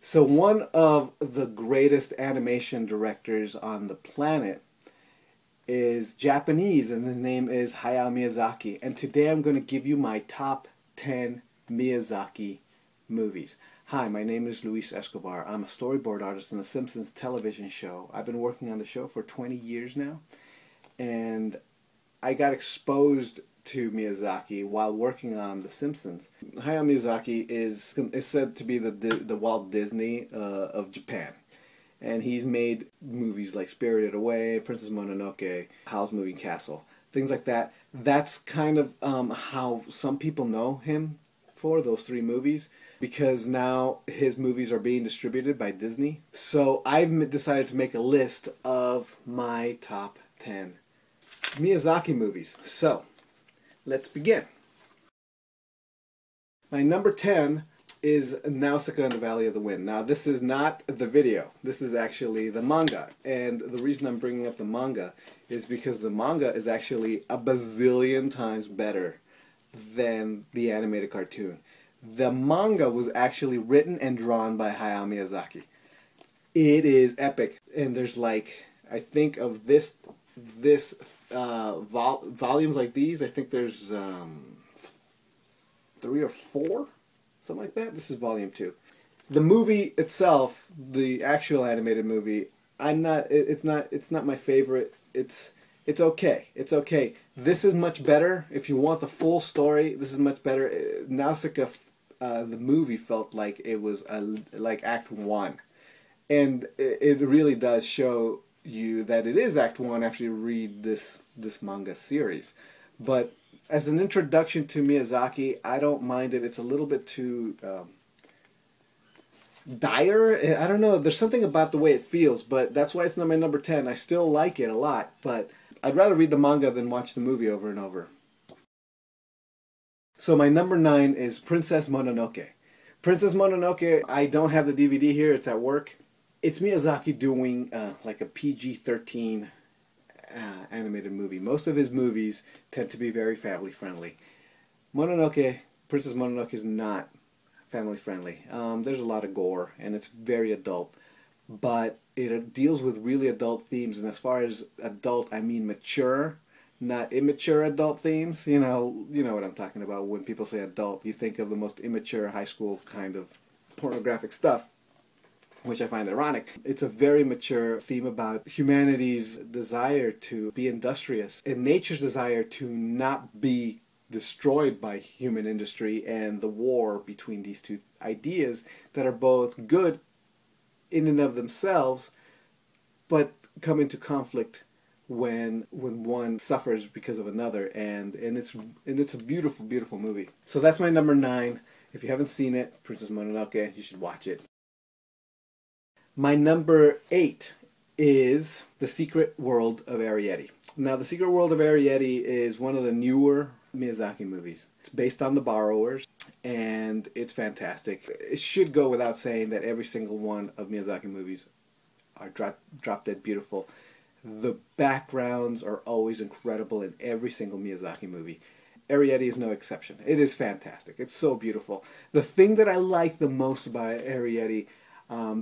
So one of the greatest animation directors on the planet is Japanese, and his name is Hayao Miyazaki. And today I'm going to give you my top 10 Miyazaki movies. Hi, my name is Luis Escobar. I'm a storyboard artist on the Simpsons television show. I've been working on the show for 20 years now, and I got exposed to Miyazaki while working on The Simpsons. Hayao Miyazaki is said to be the Walt Disney of Japan. And he's made movies like Spirited Away, Princess Mononoke, Howls Moving Castle, things like that. That's kind of how some people know him for, those three movies, because now his movies are being distributed by Disney. So I've decided to make a list of my top 10 Miyazaki movies. So let's begin. My number 10 is Nausicaa and the Valley of the Wind. Now this is not the video, this is actually the manga, and the reason I'm bringing up the manga is because the manga is actually a bazillion times better than the animated cartoon. The manga was actually written and drawn by Hayao Miyazaki. It is epic, and there's like, I think of volumes like these, I think there's 3 or 4, something like that. This is volume 2. The movie itself, the actual animated movie, it's not my favorite. It's okay. It's okay. This is much better. If you want the full story, this is much better. Nausicaa, the movie felt like it was like Act 1. And it really does show you that it is Act 1 after you read this manga series. But as an introduction to Miyazaki, I don't mind it. It's a little bit too dire. I don't know. There's something about the way it feels, but that's why it's not my number 10. I still like it a lot, but I'd rather read the manga than watch the movie over and over. So my number 9 is Princess Mononoke. Princess Mononoke, I don't have the DVD here. It's at work. It's Miyazaki doing like a PG-13 animated movie. Most of his movies tend to be very family friendly. Princess Mononoke is not family friendly. There's a lot of gore and it's very adult, but it deals with really adult themes, and as far as adult, I mean mature, not immature adult themes. You know what I'm talking about. When people say adult, you think of the most immature high school kind of pornographic stuff, which I find ironic. It's a very mature theme about humanity's desire to be industrious and nature's desire to not be destroyed by human industry, and the war between these two ideas that are both good in and of themselves, but come into conflict when one suffers because of another, and it's a beautiful, beautiful movie. So that's my number 9. If you haven't seen it, Princess Mononoke, you should watch it. My number 8 is The Secret World of Arrietty. Now, The Secret World of Arrietty is one of the newer Miyazaki movies. It's based on The Borrowers, and it's fantastic. It should go without saying that every single one of Miyazaki movies are drop dead beautiful. The backgrounds are always incredible in every single Miyazaki movie. Arrietty is no exception. It is fantastic. It's so beautiful. The thing that I like the most about Arrietty,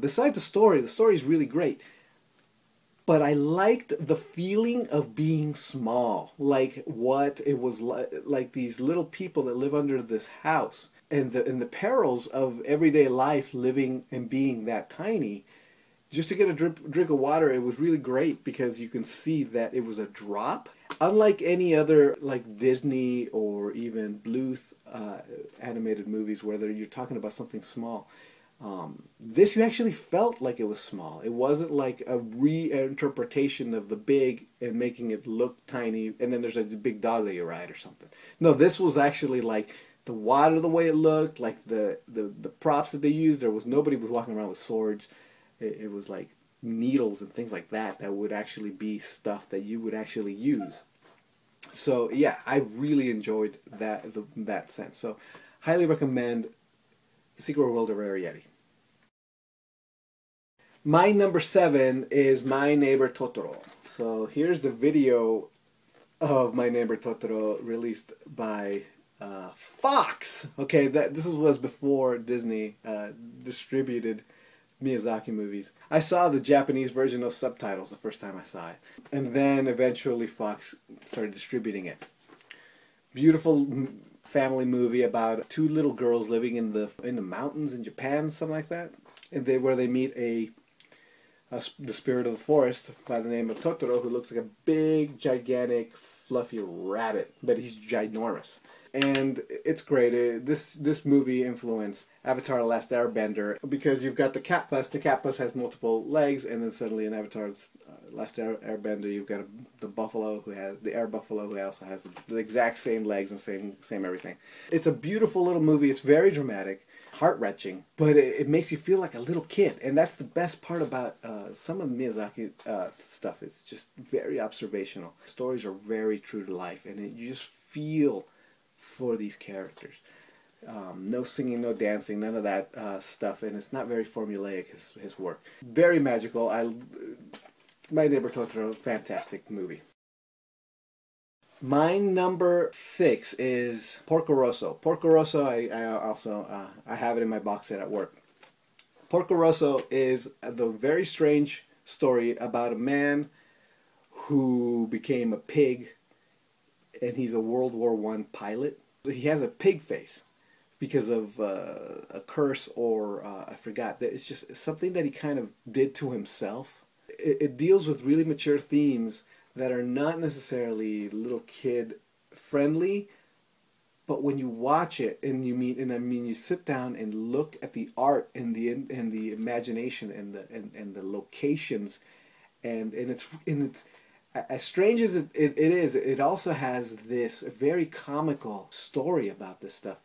besides the story is really great, but I liked the feeling of being small, like what it was like these little people that live under this house, and the perils of everyday life, living and being that tiny. Just to get a drink of water, it was really great because you can see that it was a drop. Unlike any other like Disney or even Bluth animated movies where you're talking about something small, this you actually felt like it was small. It wasn't like a reinterpretation of the big and making it look tiny, and then there's a big dog that you ride or something. No, this was actually like the water, the way it looked, like the props that they used. Nobody was walking around with swords. It was like needles and things like that would actually be stuff that you would actually use. So yeah, I really enjoyed that sense. So highly recommend The Secret World of Arrietty. My number 7 is My Neighbor Totoro. So here's the video of My Neighbor Totoro released by Fox. Okay, this was before Disney distributed Miyazaki movies. I saw the Japanese version of subtitles the first time I saw it. And then eventually Fox started distributing it. Beautiful family movie about two little girls living in the mountains in Japan, something like that. And where they meet the spirit of the forest by the name of Totoro, who looks like a big, gigantic, fluffy rabbit, but he's ginormous. And it's great. This movie influenced Avatar: The Last Airbender because you've got the cat bus. The cat bus has multiple legs, and then suddenly in Avatar: Last Airbender, you've got the buffalo who has the air buffalo who also has the exact same legs and same everything. It's a beautiful little movie. It's very dramatic, heart-wrenching, but it makes you feel like a little kid, and that's the best part about some of the Miyazaki stuff. It's just very observational. Stories are very true to life, and you just feel for these characters. No singing, no dancing, none of that stuff, and it's not very formulaic, his work. Very magical. My Neighbor Totoro, fantastic movie. My number 6 is Porco Rosso. Porco Rosso, I also I have it in my box set at work. Porco Rosso is the very strange story about a man who became a pig, and he's a World War I pilot. He has a pig face because of a curse, or I forgot. It's just something that he kind of did to himself. It deals with really mature themes that are not necessarily little kid friendly, but when you watch it and you sit down and look at the art and the imagination and the locations, and it's as strange as it is, it also has this very comical story about this stuff,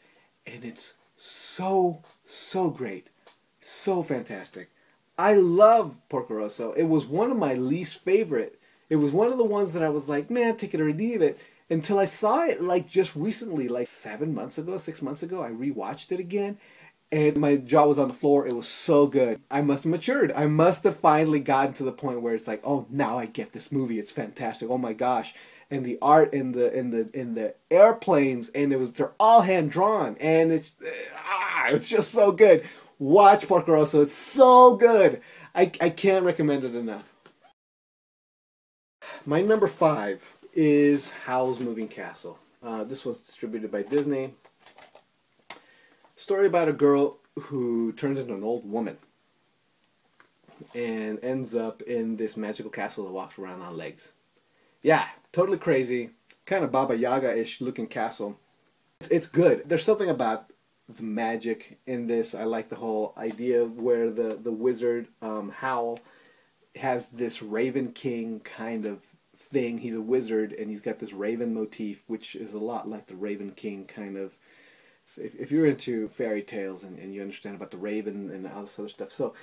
and it's so great, so fantastic. I love Porco Rosso. It was one of my least favorite. It was one of the ones that I was like, man, take it or leave it, until I saw it like just recently, like 7 months ago, 6 months ago. I rewatched it again, and my jaw was on the floor. It was so good. I must have matured. I must have finally gotten to the point where it's like, oh, now I get this movie. It's fantastic. Oh my gosh. And the art and the airplanes, and they're all hand drawn, and it's just so good. Watch Porco Rosso. It's so good. I can't recommend it enough. My number 5 is Howl's Moving Castle. This was distributed by Disney. Story about a girl who turns into an old woman and ends up in this magical castle that walks around on legs. Yeah, totally crazy, kind of Baba Yaga-ish looking castle. It's good. There's something about the magic in this. I like the whole idea where the wizard Howl has this Raven King kind of thing. He's a wizard and he's got this raven motif, which is a lot like the Raven King kind of. If you're into fairy tales and you understand about the raven and all this other stuff. So,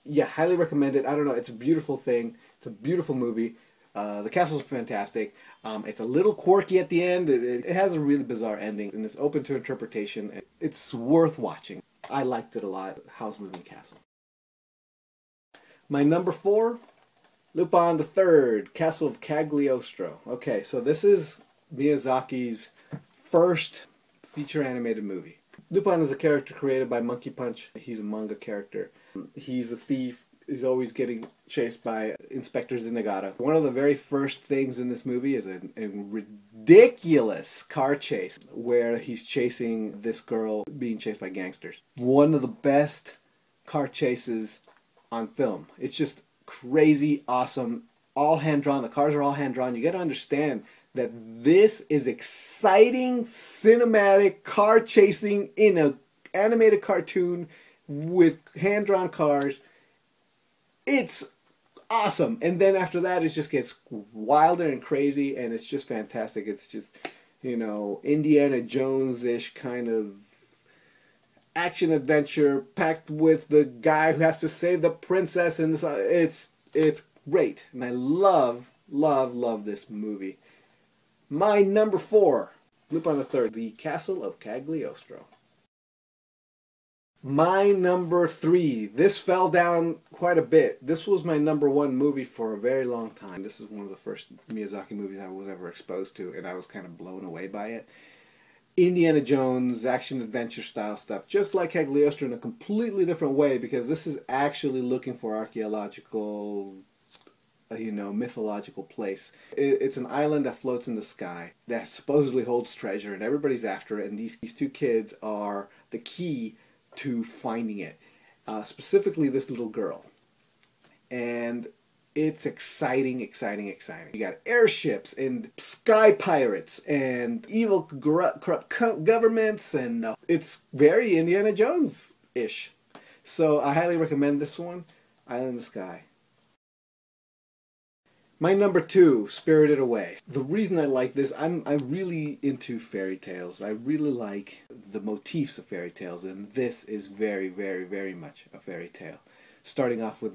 yeah, highly recommend it. I don't know, it's a beautiful thing. It's a beautiful movie. The castle's fantastic. It's a little quirky at the end. It has a really bizarre ending, and it's open to interpretation. It's worth watching. I liked it a lot. Howl's Moving Castle. My number 4, Lupin III, Castle of Cagliostro. Okay, so this is Miyazaki's first feature animated movie. Lupin is a character created by Monkey Punch. He's a manga character. He's a thief. He's always getting chased by Inspector Zenigata. One of the very first things in this movie is a ridiculous car chase where he's chasing this girl being chased by gangsters. One of the best car chases on film. It's just crazy, awesome, all hand-drawn. The cars are all hand-drawn. You got to understand that this is exciting, cinematic car chasing in an animated cartoon with hand-drawn cars. It's awesome. And then after that, it just gets wilder and crazy, and it's just fantastic. It's just, you know, Indiana Jones-ish kind of action-adventure packed with the guy who has to save the princess, and it's great. And I love this movie. My number 4, Lupin III, The Castle of Cagliostro. My number 3, this fell down quite a bit. This was my number 1 movie for a very long time. This is one of the first Miyazaki movies I was ever exposed to, and I was kind of blown away by it. Indiana Jones action adventure style stuff, just like Cagliostro, in a completely different way, because this is actually looking for archaeological, mythological place. It's an island that floats in the sky that supposedly holds treasure, and everybody's after it, and these two kids are the key to finding it. Specifically this little girl. And it's exciting, exciting, exciting. You got airships and sky pirates and evil corrupt governments, and it's very Indiana Jones-ish. So I highly recommend this one, Island in the Sky. My number 2, Spirited Away. The reason I like this, I'm really into fairy tales. I really like the motifs of fairy tales, and this is very, very, very much a fairy tale. Starting off with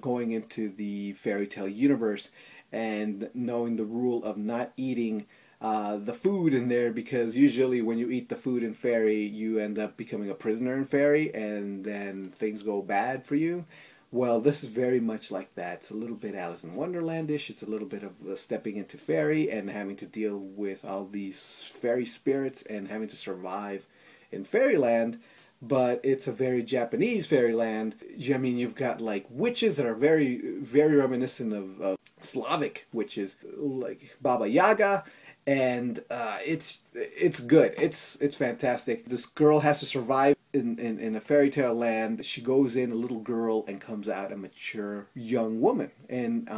going into the fairy tale universe and knowing the rule of not eating the food in there, because usually when you eat the food in fairy, you end up becoming a prisoner in fairy, and then things go bad for you. Well, this is very much like that. It's a little bit Alice in Wonderland-ish. It's a little bit of stepping into fairy and having to deal with all these fairy spirits and having to survive in fairyland. But it's a very Japanese fairyland. I mean, you've got like witches that are very, very reminiscent of Slavic witches, like Baba Yaga. And it's good. It's fantastic. This girl has to survive in a fairy tale land. She goes in a little girl and comes out a mature young woman, and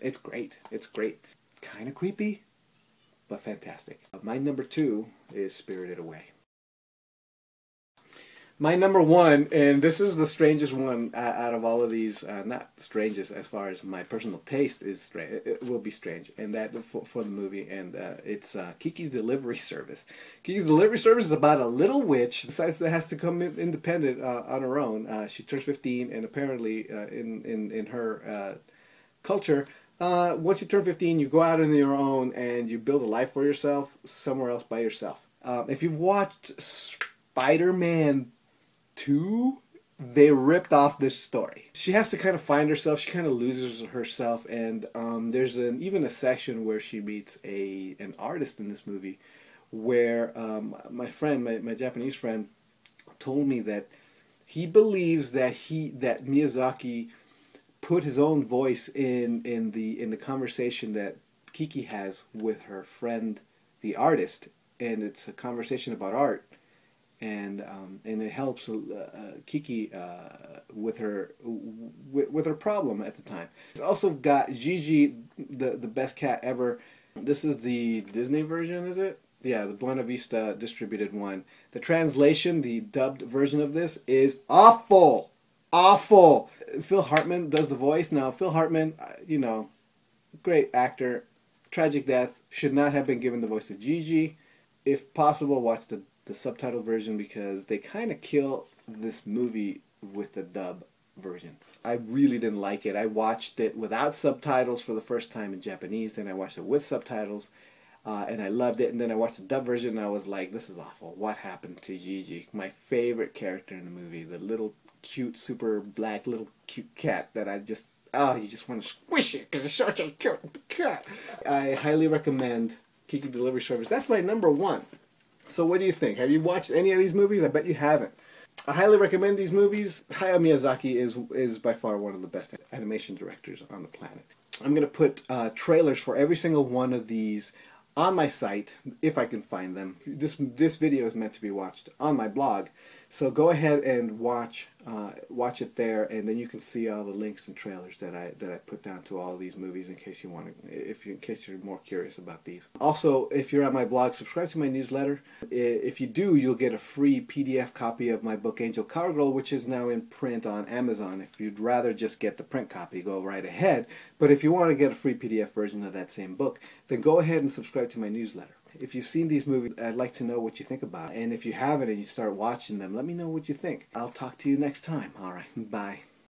it's great. It's great. Kind of creepy, but fantastic. My number 2 is Spirited Away. My number 1, and this is the strangest one out of all of these, not strangest as far as my personal taste is strange, it will be strange, and that for the movie, and it's Kikis Delivery Service. Kikis Delivery Service is about a little witch who decides that has to come independent on her own. She turns 15, and apparently in her culture, once you turn 15, you go out on your own and you build a life for yourself somewhere else by yourself. If you've watched Spider-Man 2, they ripped off this story. She has to kind of find herself. She kind of loses herself, and there's even a section where she meets an artist in this movie, where my friend, my Japanese friend, told me that he believes that Miyazaki put his own voice in the conversation that Kiki has with her friend, the artist, and it's a conversation about art. And it helps Kiki with her problem at the time. It's also got Gigi, the best cat ever. This is the Disney version, is it? Yeah, the Buena Vista distributed one. The translation, the dubbed version of this, is awful, awful. Phil Hartman does the voice. Now, Phil Hartman, great actor. Tragic death. Should not have been given the voice of Gigi. If possible, watch the subtitle version, because they kind of kill this movie with the dub version. I really didn't like it. I watched it without subtitles for the first time in Japanese, then I watched it with subtitles, and I loved it, and then I watched the dub version and I was like, this is awful. What happened to Gigi? My favorite character in the movie, the little cute, super black little cute cat that you just want to squish it because it's such a cute cat. I highly recommend Kiki Delivery Service. That's my number 1. So what do you think? Have you watched any of these movies? I bet you haven't. I highly recommend these movies. Hayao Miyazaki is by far one of the best animation directors on the planet. I'm going to put trailers for every single one of these on my site, if I can find them. This video is meant to be watched on my blog, so go ahead and watch it there, and then you can see all the links and trailers that I put down to all of these movies in case you want to, in case you're more curious about these. Also, if you're on my blog, subscribe to my newsletter. If you do, you'll get a free PDF copy of my book Angel Cowgirl, which is now in print on Amazon. If you'd rather just get the print copy, go right ahead. But if you want to get a free PDF version of that same book, then go ahead and subscribe to my newsletter. If you've seen these movies, I'd like to know what you think about it. And if you haven't and you start watching them, let me know what you think. I'll talk to you next time. All right, bye.